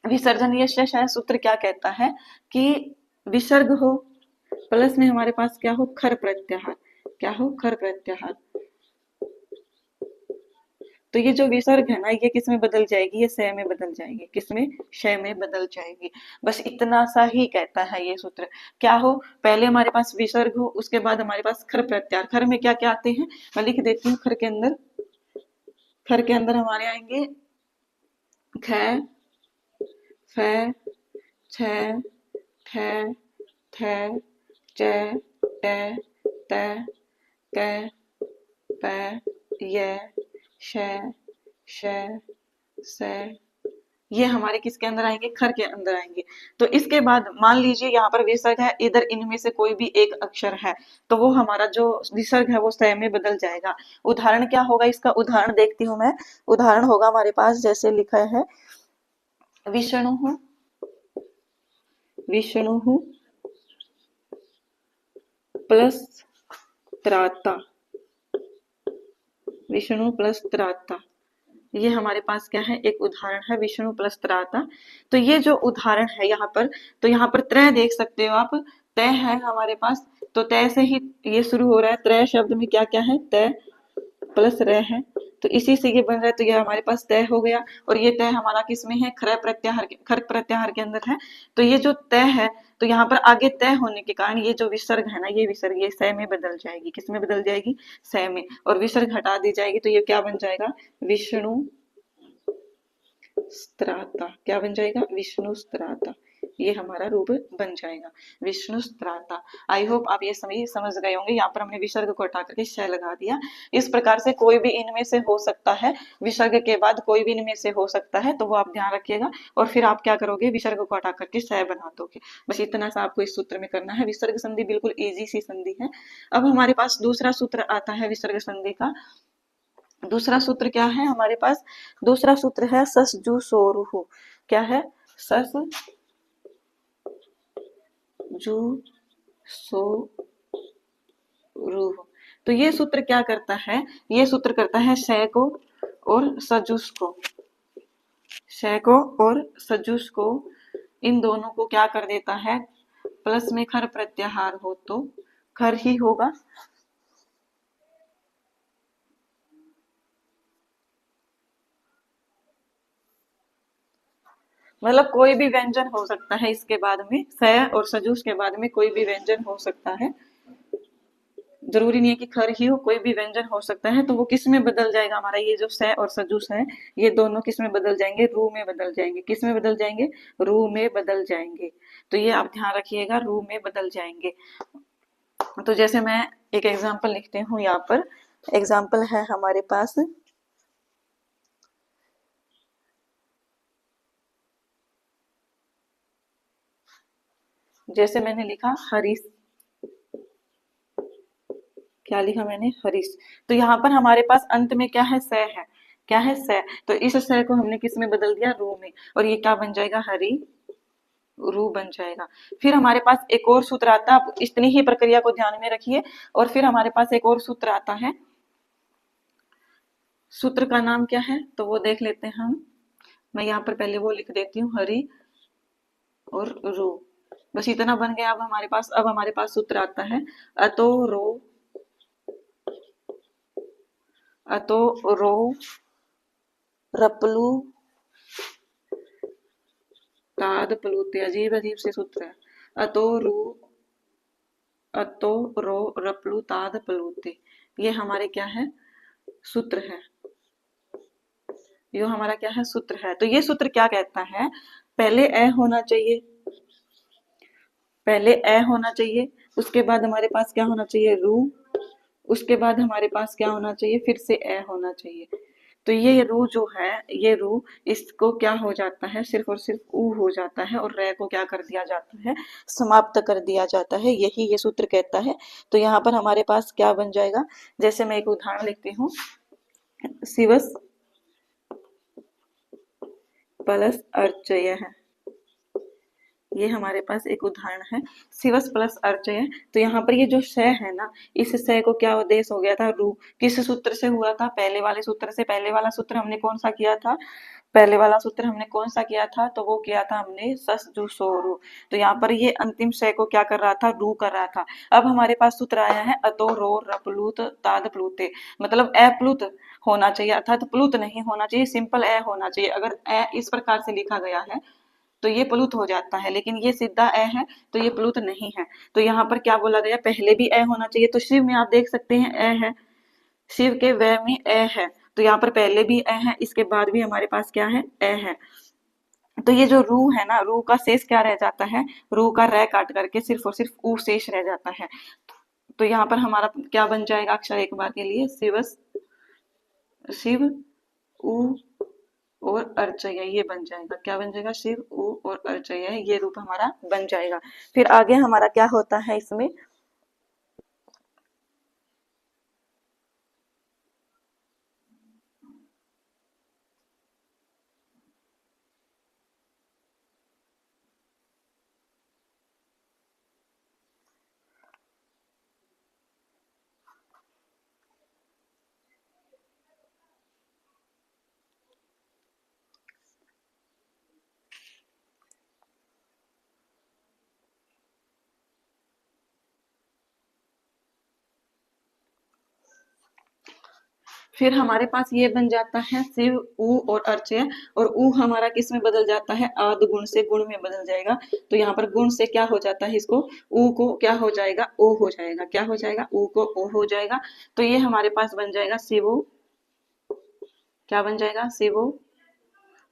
विसर्जनीय सूत्र क्या कहता है कि विसर्ग हो प्लस में हमारे पास क्या हो, खर प्रत्याहार। क्या हो, खर प्रत्याहार। तो ये जो विसर्ग है ना, ये किस में बदल जाएगी, ये स में बदल जाएगी। किसमें, श में बदल जाएगी। बस इतना सा ही कहता है ये सूत्र। क्या हो, पहले हमारे पास विसर्ग हो, उसके बाद हमारे पास खर प्रत्याहार। खर में क्या क्या आते हैं, मैं लिख देती हूँ। खर के अंदर, खर के अंदर हमारे आएंगे ख, फ, छ, ठ, थ, च, ट, त, क, प, य, श, श, स, ये हमारे किसके अंदर आएंगे, खर के अंदर आएंगे। तो इसके बाद मान लीजिए यहाँ पर विसर्ग है, इधर इनमें से कोई भी एक अक्षर है, तो वो हमारा जो विसर्ग है वो स में बदल जाएगा। उदाहरण क्या होगा इसका, उदाहरण देखती हूँ मैं। उदाहरण होगा हमारे पास, जैसे लिखा है विष्णु, विष्णु प्लस त्राता, विष्णु प्लस त्राता। ये हमारे पास क्या है, एक उदाहरण है विष्णु प्लस त्राता। तो ये जो उदाहरण है यहाँ पर, तो यहाँ पर त्रय देख सकते हो आप, तय है हमारे पास। तो तय से ही ये शुरू हो रहा है। त्रय शब्द में क्या क्या है, तय प्लस रह है, तो इसी से ये बन रहा है। तो ये हमारे पास तय हो गया। और ये तय हमारा किसमें है, खर प्रत्याहार, खर प्रत्याहार के अंदर है। तो ये जो तय है, तो यहाँ पर आगे तय होने के कारण ये जो विसर्ग है ना, ये विसर्ग ये स में बदल जाएगी। किस में बदल जाएगी, स में। और विसर्ग हटा दी जाएगी, तो ये क्या बन जाएगा, विष्णु स्त्राता। क्या बन जाएगा, विष्णु स्त्राता। ये हमारा रूप बन जाएगा, विष्णु स्त्राता। आई होप आप ये सभी समझ गए होंगे। यहाँ पर हमने विसर्ग को हटा करके श लगा दिया। इस प्रकार से कोई भी इनमें से हो सकता है, विसर्ग के बाद कोई भी इनमें से हो सकता है, तो वो आप ध्यान रखिएगा। और फिर आप क्या करोगे, विसर्ग को हटा करके श बना दोगे। बस इतना सा आपको इस सूत्र में करना है। विसर्ग संधि बिल्कुल इजी सी संधि है। अब हमारे पास दूसरा सूत्र आता है विसर्ग संधि का। दूसरा सूत्र क्या है हमारे पास, दूसरा सूत्र है सस जू सोरुहु। क्या है, सस जू सो रूह। तो ये सूत्र क्या करता है, ये सूत्र करता है श को और सजुस को, श को और सजुस को, इन दोनों को क्या कर देता है, प्लस में खर प्रत्याहार हो तो खर ही होगा। मतलब कोई भी व्यंजन हो सकता है इसके बाद में, स और सजुस के बाद में कोई भी व्यंजन हो सकता है। जरूरी नहीं है कि खर ही हो, कोई भी व्यंजन हो सकता है। तो वो किस में बदल जाएगा, हमारा ये जो स और सजुस है, ये दोनों किस में बदल जाएंगे, रू में बदल जाएंगे। किस में बदल जाएंगे, रू में बदल जाएंगे। तो ये आप ध्यान रखिएगा, रू में बदल जाएंगे। तो जैसे मैं एक एग्जाम्पल लिखती हूँ यहाँ पर। एग्जाम्पल है हमारे पास, जैसे मैंने लिखा हरीश। क्या लिखा मैंने, हरीश। तो यहाँ पर हमारे पास अंत में क्या है, स है। क्या है, स। तो इस स को हमने किस में बदल दिया, रू में। और ये क्या बन जाएगा, हरी रू बन जाएगा। फिर हमारे पास एक और सूत्र आता है, आप इतनी ही प्रक्रिया को ध्यान में रखिए। और फिर हमारे पास एक और सूत्र आता है, सूत्र का नाम क्या है, तो वो देख लेते हैं हम। मैं यहाँ पर पहले वो लिख देती हूँ, हरि और रू। बस इतना बन गया। अब हमारे पास सूत्र आता है अतो रो, अतो रो रपलू ताद प्लूते। अजीब अजीब से सूत्र है। अतो रू, अतो रो रपलू ताद प्लूते, ये हमारे क्या है, सूत्र है। ये हमारा क्या है, सूत्र है। तो ये सूत्र क्या कहता है, पहले ए होना चाहिए, पहले ए होना चाहिए, उसके बाद हमारे पास क्या होना चाहिए, रू, उसके बाद हमारे पास क्या होना चाहिए, फिर से ए होना चाहिए। तो ये रू जो है, ये रू, इसको क्या हो जाता है, सिर्फ और सिर्फ ऊ हो जाता है, और रे को क्या कर दिया जाता है, समाप्त कर दिया जाता है। यही ये सूत्र कहता है। तो यहाँ पर हमारे पास क्या बन जाएगा, जैसे मैं एक उदाहरण लिखती हूँ, शिवस प्लस अर्चय है। ये हमारे पास एक उदाहरण है, शिवस प्लस अर्चय। तो यहाँ पर ये जो श है ना, इस श को क्या आदेश हो गया था, रू। किस सूत्र से हुआ था, पहले वाले सूत्र से। पहले वाला सूत्र हमने कौन सा किया था, पहले वाला सूत्र हमने कौन सा किया था, तो वो किया था हमने सस जू सो रू। तो यहाँ पर ये अंतिम श को क्या कर रहा था, रू कर रहा था। अब हमारे पास सूत्र आया है अतो रो रपलूत ताद प्लूते, मतलब अप्लुत होना चाहिए, अर्थात प्लुत नहीं होना चाहिए, सिंपल ए होना चाहिए। अगर ए इस प्रकार से लिखा गया है तो ये प्लुत हो जाता है, लेकिन ये सीधा ए है तो ये प्लुत नहीं है। तो यहाँ पर क्या बोला गया, पहले भी ए होना चाहिए। तो शिव में आप देख सकते हैं ए है, शिव के व में ए है, तो यहाँ पर पहले भी ए है, इसके बाद भी हमारे पास क्या है, ए है। तो ये जो रू है ना, रू का शेष क्या रह जाता है, रू का रे काट करके सिर्फ और सिर्फ ऊ शेष रह जाता है। तो यहाँ पर हमारा क्या बन जाएगा अक्षर, एक बार के लिए, शिवस, शिव ऊ और अर्चय, ये बन जाएगा। क्या बन जाएगा, शिव ऊ और अर्चय, ये रूप हमारा बन जाएगा। फिर आगे हमारा क्या होता है इसमें, फिर हमारे पास ये बन जाता है शिव ऊ और अर्चय, और ऊ हमारा किस में बदल जाता है, आद गुण से गुण में बदल जाएगा। तो यहाँ पर गुण से क्या हो जाता है, इसको ऊ को क्या हो जाएगा, ओ हो जाएगा। क्या हो जाएगा, ऊ को ओ हो जाएगा। तो ये हमारे पास बन जाएगा शिवो, क्या बन जाएगा, शिवो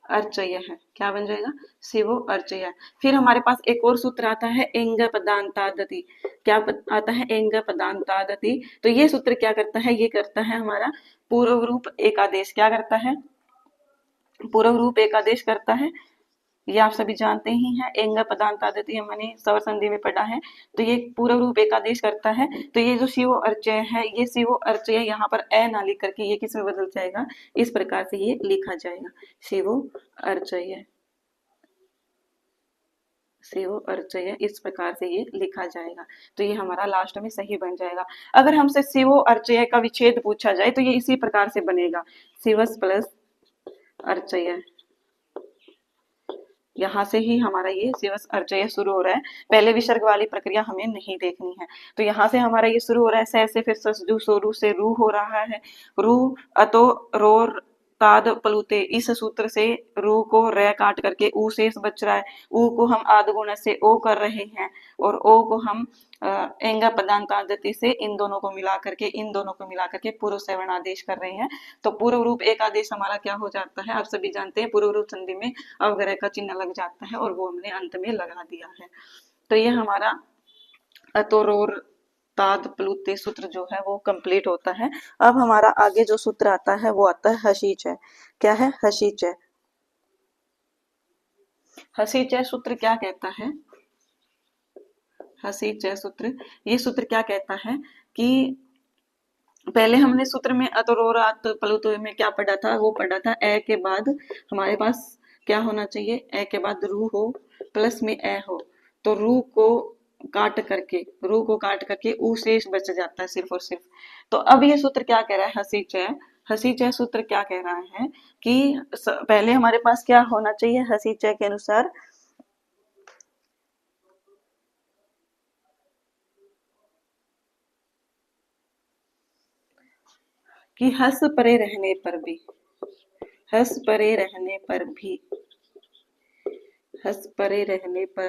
अर्चय है। क्या बन जाएगा, शिवो अर्चय। फिर हमारे पास एक और सूत्र आता है एंग पदांतादति। क्या आता है, एंग पदांतादति। तो ये सूत्र क्या करता है, ये करता है हमारा पूर्व रूप एकादेश। क्या करता है, पूर्व रूप एकादेश करता है। ये आप सभी जानते ही हैं, एंग पदांतादति हमने स्वर संधि में पढ़ा है। तो ये पूर्व रूप एकादेश करता है। तो ये जो शिवो अर्चय है, ये शिवो अर्चय यहाँ पर ए ना लिख करके ये किस में बदल जाएगा, इस प्रकार से ये लिखा जाएगा, शिवो अर्चय, शिवो अर्चय, इस प्रकार से ये लिखा जाएगा। तो ये हमारा लास्ट में सही बन जाएगा। अगर हमसे शिवो अर्चय का विच्छेद पूछा जाए तो ये इसी प्रकार से बनेगा, शिवस प्लस अर्चय। यहाँ से ही हमारा ये शिवस अर्चय शुरू हो रहा है। पहले विसर्ग वाली प्रक्रिया हमें नहीं देखनी है। तो यहाँ से हमारा ये शुरू हो रहा है, से फिर ससजू सोरू से रू हो रहा है, रू अतो रो ताद प्लुते। इस सूत्र से रू को रे काट करके ऊ शेष बच रहा है, ऊ को हम आद गुण से ओ कर रहे हैं, और ओ को हम एंग पदांतादति से इन दोनों को मिला करके पूर्व सवर्णादेश कर रहे हैं। तो पूर्व रूप एक आदेश हमारा क्या हो जाता है, आप सभी जानते हैं, पूर्व रूप संधि में अवग्रह का चिन्ह लग जाता है, और वो हमने अंत में लगा दिया है। तो ये हमारा अतोरोर ताद प्लुते सूत्र जो है वो कंप्लीट होता है। अब हमारा आगे जो सूत्र आता है वो आता है हसीचय। क्या है, हसीचय। हसीचय सूत्र क्या कहता है, हसीचय सूत्र, ये सूत्र क्या कहता है कि पहले हमने सूत्र में अतोरोरात प्लुतो में क्या पढ़ा था, वो पढ़ा था ए के बाद हमारे पास क्या होना चाहिए, ए के बाद रू हो प्लस में ए हो। तो रू को काट करके ऊ शेष बच जाता है सिर्फ और सिर्फ। तो अब ये सूत्र क्या कह रहा है, हसीचय, हसी चय सूत्र क्या कह रहा है कि पहले हमारे पास क्या होना चाहिए हसी चय के अनुसार, कि हंस परे रहने पर भी, हंस परे रहने पर भी, हंस परे रहने पर